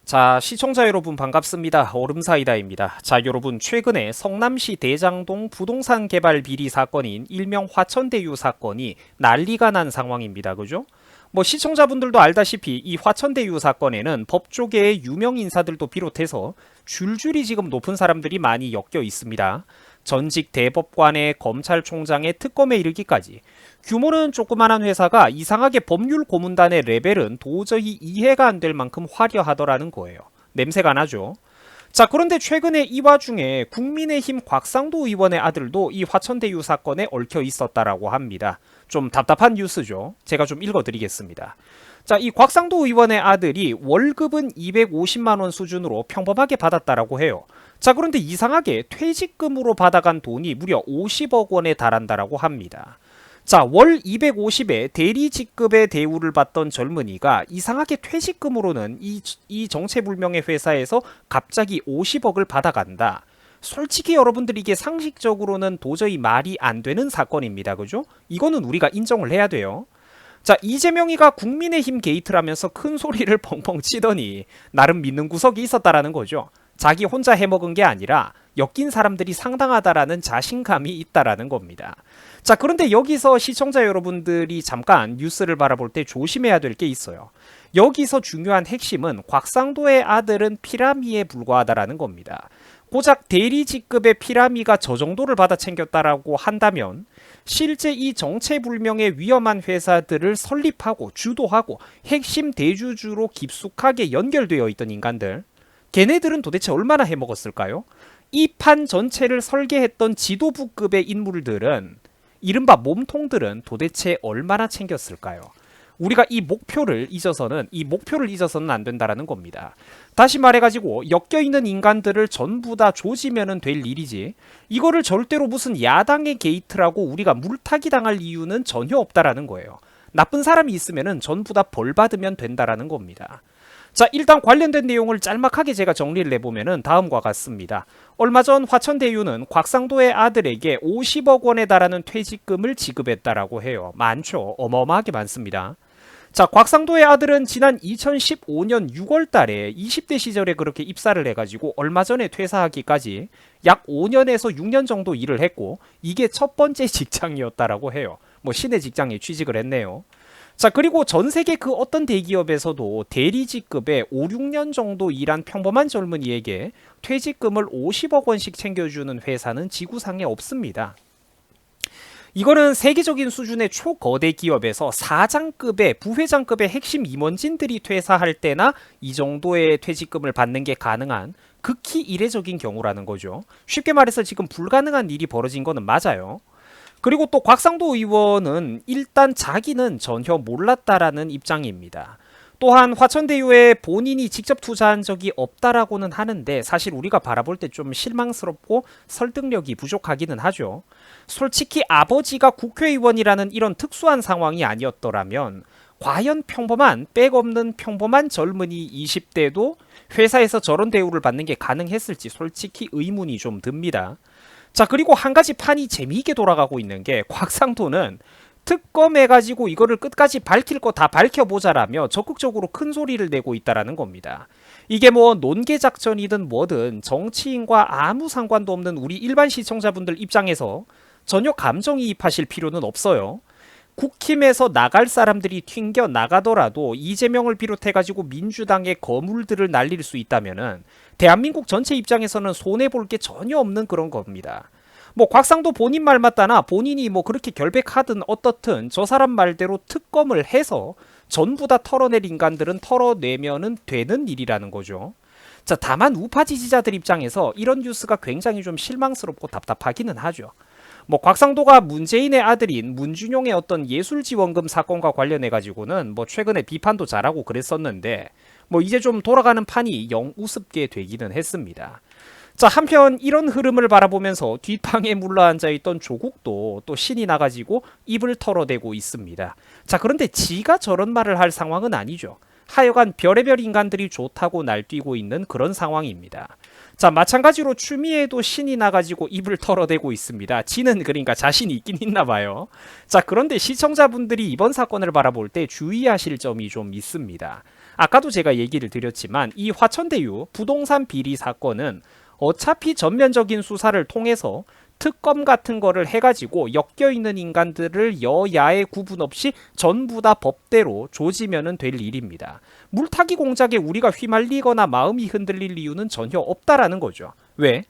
자, 시청자 여러분 반갑습니다. 얼음사이다입니다. 자, 여러분 최근에 성남시 대장동 부동산 개발 비리 사건인 일명 화천대유 사건이 난리가 난 상황입니다. 그죠? 뭐 시청자분들도 알다시피 이 화천대유 사건에는 법조계의 유명 인사들도 비롯해서 줄줄이 지금 높은 사람들이 많이 엮여 있습니다. 전직 대법관의 검찰총장의 특검에 이르기까지 규모는 조그만한 회사가 이상하게 법률 고문단의 레벨은 도저히 이해가 안 될 만큼 화려하더라는 거예요. 냄새가 나죠? 자, 그런데 최근에 이 와중에 국민의힘 곽상도 의원의 아들도 이 화천대유 사건에 얽혀 있었다라고 합니다. 좀 답답한 뉴스죠. 제가 좀 읽어드리겠습니다. 자, 이 곽상도 의원의 아들이 월급은 250만 원 수준으로 평범하게 받았다라고 해요. 자, 그런데 이상하게 퇴직금으로 받아간 돈이 무려 50억 원에 달한다라고 합니다. 자, 월 250에 대리 직급의 대우를 받던 젊은이가 이상하게 퇴직금으로는 이 정체불명의 회사에서 갑자기 50억을 받아간다. 솔직히 여러분들 이게 상식적으로는 도저히 말이 안 되는 사건입니다. 그죠? 이거는 우리가 인정을 해야 돼요. 자, 이재명이가 국민의힘 게이트라면서 큰 소리를 펑펑 치더니 나름 믿는 구석이 있었다라는 거죠. 자기 혼자 해먹은 게 아니라 엮인 사람들이 상당하다라는 자신감이 있다라는 겁니다. 자, 그런데 여기서 시청자 여러분들이 잠깐 뉴스를 바라볼 때 조심해야 될 게 있어요. 여기서 중요한 핵심은 곽상도의 아들은 피라미에 불과하다라는 겁니다. 고작 대리 직급의 피라미가 저 정도를 받아 챙겼다라고 한다면 실제 이 정체불명의 위험한 회사들을 설립하고 주도하고 핵심 대주주로 깊숙하게 연결되어 있던 인간들, 걔네들은 도대체 얼마나 해먹었을까요? 이 판 전체를 설계했던 지도부급의 인물들은, 이른바 몸통들은 도대체 얼마나 챙겼을까요? 우리가 이 목표를 잊어서는 안 된다라는 겁니다. 다시 말해가지고 엮여있는 인간들을 전부 다 조지면은 될 일이지, 이거를 절대로 무슨 야당의 게이트라고 우리가 물타기 당할 이유는 전혀 없다라는 거예요. 나쁜 사람이 있으면은 전부 다 벌 받으면 된다라는 겁니다. 자, 일단 관련된 내용을 짤막하게 제가 정리를 해보면은 다음과 같습니다. 얼마 전 화천대유는 곽상도의 아들에게 50억 원에 달하는 퇴직금을 지급했다라고 해요. 많죠. 어마어마하게 많습니다. 자, 곽상도의 아들은 지난 2015년 6월 달에 20대 시절에 그렇게 입사를 해가지고 얼마 전에 퇴사하기까지 약 5년에서 6년 정도 일을 했고, 이게 첫 번째 직장이었다라고 해요. 뭐 신의 직장에 취직을 했네요. 자, 그리고 전 세계 그 어떤 대기업에서도 대리직급에 5, 6년 정도 일한 평범한 젊은이에게 퇴직금을 50억 원씩 챙겨주는 회사는 지구상에 없습니다. 이거는 세계적인 수준의 초거대 기업에서 사장급의 부회장급의 핵심 임원진들이 퇴사할 때나 이 정도의 퇴직금을 받는 게 가능한 극히 이례적인 경우라는 거죠. 쉽게 말해서 지금 불가능한 일이 벌어진 거는 맞아요. 그리고 또 곽상도 의원은 일단 자기는 전혀 몰랐다라는 입장입니다. 또한 화천대유에 본인이 직접 투자한 적이 없다라고는 하는데, 사실 우리가 바라볼 때 좀 실망스럽고 설득력이 부족하기는 하죠. 솔직히 아버지가 국회의원이라는 이런 특수한 상황이 아니었더라면 과연 평범한, 백 없는 평범한 젊은이 20대도 회사에서 저런 대우를 받는 게 가능했을지 솔직히 의문이 좀 듭니다. 자, 그리고 한 가지 판이 재미있게 돌아가고 있는 게, 곽상도는 특검해가지고 이거를 끝까지 밝힐 거 다 밝혀보자라며 적극적으로 큰 소리를 내고 있다라는 겁니다. 이게 뭐 논계작전이든 뭐든 정치인과 아무 상관도 없는 우리 일반 시청자분들 입장에서 전혀 감정이입하실 필요는 없어요. 국힘에서 나갈 사람들이 튕겨 나가더라도 이재명을 비롯해가지고 민주당의 거물들을 날릴 수 있다면은 대한민국 전체 입장에서는 손해볼 게 전혀 없는 그런 겁니다. 뭐 곽상도 본인 말 맞다나 본인이 뭐 그렇게 결백하든 어떻든 저 사람 말대로 특검을 해서 전부 다 털어낼 인간들은 털어내면은 되는 일이라는 거죠. 자, 다만 우파 지지자들 입장에서 이런 뉴스가 굉장히 좀 실망스럽고 답답하기는 하죠. 뭐 곽상도가 문재인의 아들인 문준용의 어떤 예술지원금 사건과 관련해 가지고는 뭐 최근에 비판도 잘하고 그랬었는데, 뭐 이제 좀 돌아가는 판이 영 우습게 되기는 했습니다. 자, 한편 이런 흐름을 바라보면서 뒷방에 물러앉아 있던 조국도 또 신이 나가지고 입을 털어대고 있습니다. 자, 그런데 지가 저런 말을 할 상황은 아니죠. 하여간 별의별 인간들이 좋다고 날뛰고 있는 그런 상황입니다. 자, 마찬가지로 추미애도 신이 나가지고 입을 털어대고 있습니다. 지는 그러니까 자신이 있긴 있나 봐요. 자, 그런데 시청자분들이 이번 사건을 바라볼 때 주의하실 점이 좀 있습니다. 아까도 제가 얘기를 드렸지만 이 화천대유 부동산 비리 사건은 어차피 전면적인 수사를 통해서 특검 같은 거를 해가지고 엮여있는 인간들을 여야의 구분 없이 전부 다 법대로 조지면은 될 일입니다. 물타기 공작에 우리가 휘말리거나 마음이 흔들릴 이유는 전혀 없다라는 거죠. 왜?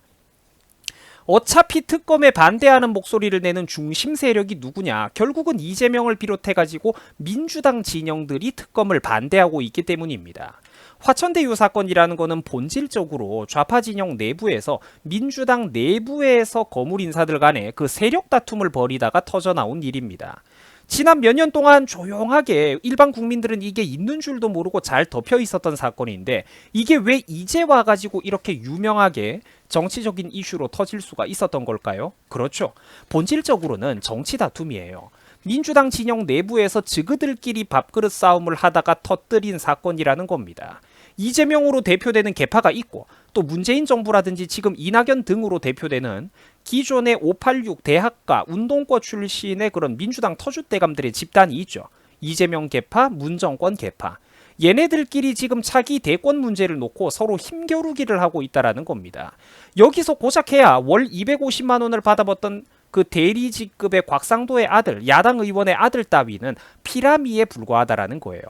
어차피 특검에 반대하는 목소리를 내는 중심 세력이 누구냐? 결국은 이재명을 비롯해가지고 민주당 진영들이 특검을 반대하고 있기 때문입니다. 화천대유 사건이라는 거는 본질적으로 좌파 진영 내부에서 민주당 내부에서 거물 인사들 간에 그 세력 다툼을 벌이다가 터져나온 일입니다. 지난 몇 년 동안 조용하게 일반 국민들은 이게 있는 줄도 모르고 잘 덮여 있었던 사건인데 이게 왜 이제 와가지고 이렇게 유명하게 정치적인 이슈로 터질 수가 있었던 걸까요? 그렇죠. 본질적으로는 정치 다툼이에요. 민주당 진영 내부에서 지그들끼리 밥그릇 싸움을 하다가 터뜨린 사건이라는 겁니다. 이재명으로 대표되는 계파가 있고 또 문재인 정부라든지 지금 이낙연 등으로 대표되는 기존의 586 대학가 운동권 출신의 그런 민주당 터줏대감들의 집단이 있죠. 이재명 계파, 문정권 계파. 얘네들끼리 지금 차기 대권 문제를 놓고 서로 힘겨루기를 하고 있다라는 겁니다. 여기서 고작해야 월 250만 원을 받아봤던 그 대리직급의 곽상도의 아들, 야당 의원의 아들 따위는 피라미에 불과하다라는 거예요.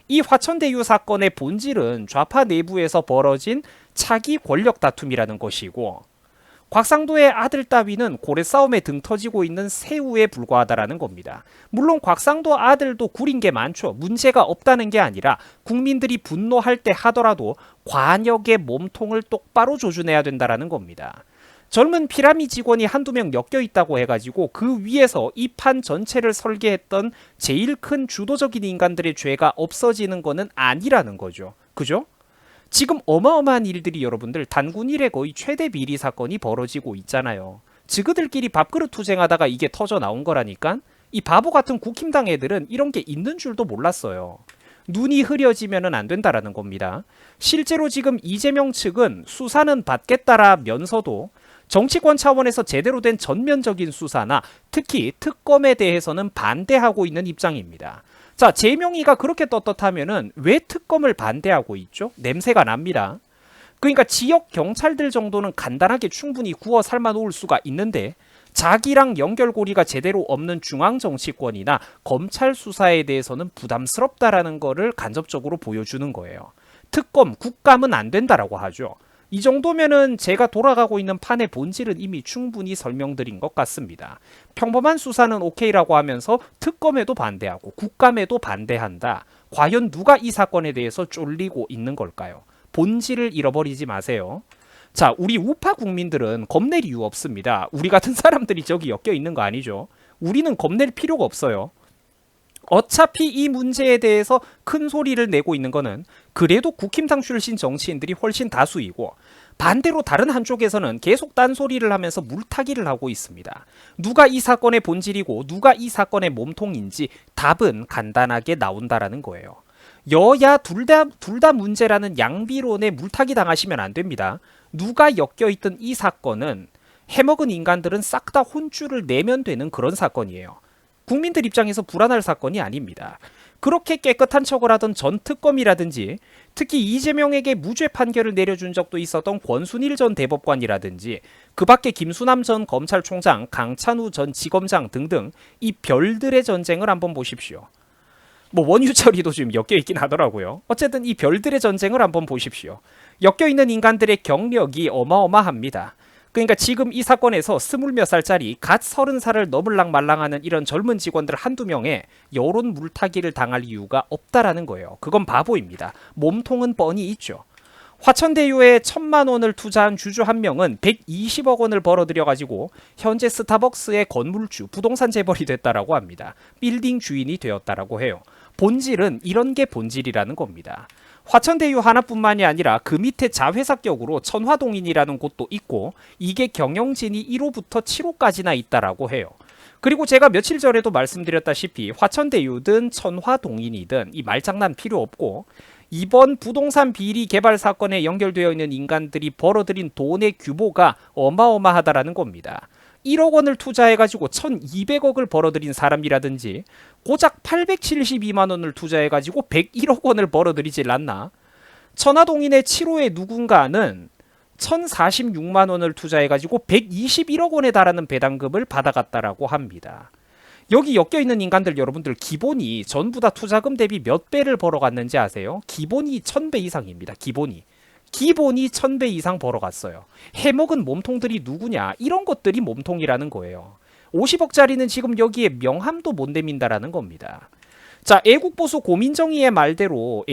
이 화천대유 사건의 본질은 좌파 내부에서 벌어진 차기 권력 다툼이라는 것이고 곽상도의 아들 따위는 고래싸움에 등 터지고 있는 새우에 불과하다라는 겁니다. 물론 곽상도 아들도 구린 게 많죠. 문제가 없다는 게 아니라 국민들이 분노할 때 하더라도 관역의 몸통을 똑바로 조준해야 된다라는 겁니다. 젊은 피라미 직원이 한두 명 엮여 있다고 해가지고 그 위에서 이 판 전체를 설계했던 제일 큰 주도적인 인간들의 죄가 없어지는 거는 아니라는 거죠. 그죠? 지금 어마어마한 일들이 여러분들 단군 이래 거의 최대 비리 사건이 벌어지고 있잖아요. 지그들끼리 밥그릇 투쟁하다가 이게 터져 나온 거라니까. 이 바보 같은 국힘당 애들은 이런 게 있는 줄도 몰랐어요. 눈이 흐려지면은 안 된다라는 겁니다. 실제로 지금 이재명 측은 수사는 받겠다라면서도 정치권 차원에서 제대로 된 전면적인 수사나 특히 특검에 대해서는 반대하고 있는 입장입니다. 자, 제명의가 그렇게 떳떳하면은 왜 특검을 반대하고 있죠? 냄새가 납니다. 그러니까 지역 경찰들 정도는 간단하게 충분히 구워 삶아 놓을 수가 있는데 자기랑 연결고리가 제대로 없는 중앙 정치권이나 검찰 수사에 대해서는 부담스럽다라는 거를 간접적으로 보여주는 거예요. 특검, 국감은 안 된다라고 하죠. 이 정도면은 제가 돌아가고 있는 판의 본질은 이미 충분히 설명드린 것 같습니다. 평범한 수사는 오케이라고 하면서 특검에도 반대하고 국감에도 반대한다. 과연 누가 이 사건에 대해서 쫄리고 있는 걸까요? 본질을 잃어버리지 마세요. 자, 우리 우파 국민들은 겁낼 이유 없습니다. 우리 같은 사람들이 저기 엮여 있는 거 아니죠? 우리는 겁낼 필요가 없어요. 어차피 이 문제에 대해서 큰 소리를 내고 있는 거는 그래도 국힘당 출신 정치인들이 훨씬 다수이고 반대로 다른 한쪽에서는 계속 딴소리를 하면서 물타기를 하고 있습니다. 누가 이 사건의 본질이고 누가 이 사건의 몸통인지 답은 간단하게 나온다라는 거예요. 여야 둘 다 문제라는 양비론에 물타기 당하시면 안 됩니다. 누가 엮여있던 이 사건은 해먹은 인간들은 싹 다 혼쭐을 내면 되는 그런 사건이에요. 국민들 입장에서 불안할 사건이 아닙니다. 그렇게 깨끗한 척을 하던 전 특검이라든지 특히 이재명에게 무죄 판결을 내려준 적도 있었던 권순일 전 대법관이라든지 그 밖에 김수남 전 검찰총장, 강찬우 전 지검장 등등 이 별들의 전쟁을 한번 보십시오. 뭐 원유철이도 지금 엮여있긴 하더라고요. 어쨌든 이 별들의 전쟁을 한번 보십시오. 엮여있는 인간들의 경력이 어마어마합니다. 그러니까 지금 이 사건에서 20몇 살짜리 갓 30살을 넘을랑 말랑하는 이런 젊은 직원들 한두 명에 여론 물타기를 당할 이유가 없다라는 거예요. 그건 바보입니다. 몸통은 뻔히 있죠. 화천대유에 1,000만 원을 투자한 주주 한 명은 120억 원을 벌어들여가지고 현재 스타벅스의 건물주, 부동산 재벌이 됐다라고 합니다. 빌딩 주인이 되었다라고 해요. 본질은 이런 게 본질이라는 겁니다. 화천대유 하나뿐만이 아니라 그 밑에 자회사격으로 천화동인이라는 곳도 있고 이게 경영진이 1호부터 7호까지나 있다라고 해요. 그리고 제가 며칠 전에도 말씀드렸다시피 화천대유든 천화동인이든 이 말장난 필요 없고 이번 부동산 비리 개발 사건에 연결되어 있는 인간들이 벌어들인 돈의 규모가 어마어마하다라는 겁니다. 1억 원을 투자해가지고 1,200억을 벌어들인 사람이라든지 고작 872만 원을 투자해가지고 101억 원을 벌어들이질 않나? 천화동인의 7호의 누군가는 1046만 원을 투자해가지고 121억 원에 달하는 배당금을 받아갔다라고 합니다. 여기 엮여있는 인간들 여러분들 기본이 전부 다 투자금 대비 몇 배를 벌어갔는지 아세요? 기본이 1000배 이상입니다. 기본이 1000배 이상 벌어갔어요. 해먹은 몸통들이 누구냐? 이런 것들이 몸통이라는 거예요. 50억짜리는 지금 여기에 명함도 못 내민다라는 겁니다. 자, 애국보수 고민정의 말대로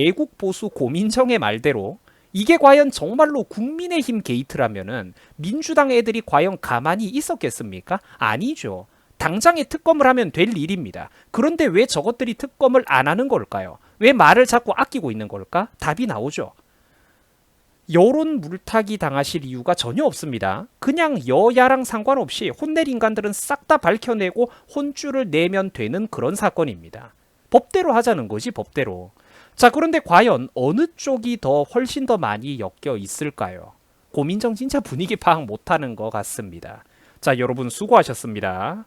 이게 과연 정말로 국민의힘 게이트라면은 민주당 애들이 과연 가만히 있었겠습니까? 아니죠. 당장에 특검을 하면 될 일입니다. 그런데 왜 저것들이 특검을 안 하는 걸까요? 왜 말을 자꾸 아끼고 있는 걸까? 답이 나오죠. 여론 물타기 당하실 이유가 전혀 없습니다. 그냥 여야랑 상관없이 혼낼 인간들은 싹 다 밝혀내고 혼쭐을 내면 되는 그런 사건입니다. 법대로 하자는 거지, 법대로. 자, 그런데 과연 어느 쪽이 더 훨씬 더 많이 엮여 있을까요? 고민정 진짜 분위기 파악 못하는 것 같습니다. 자, 여러분 수고하셨습니다.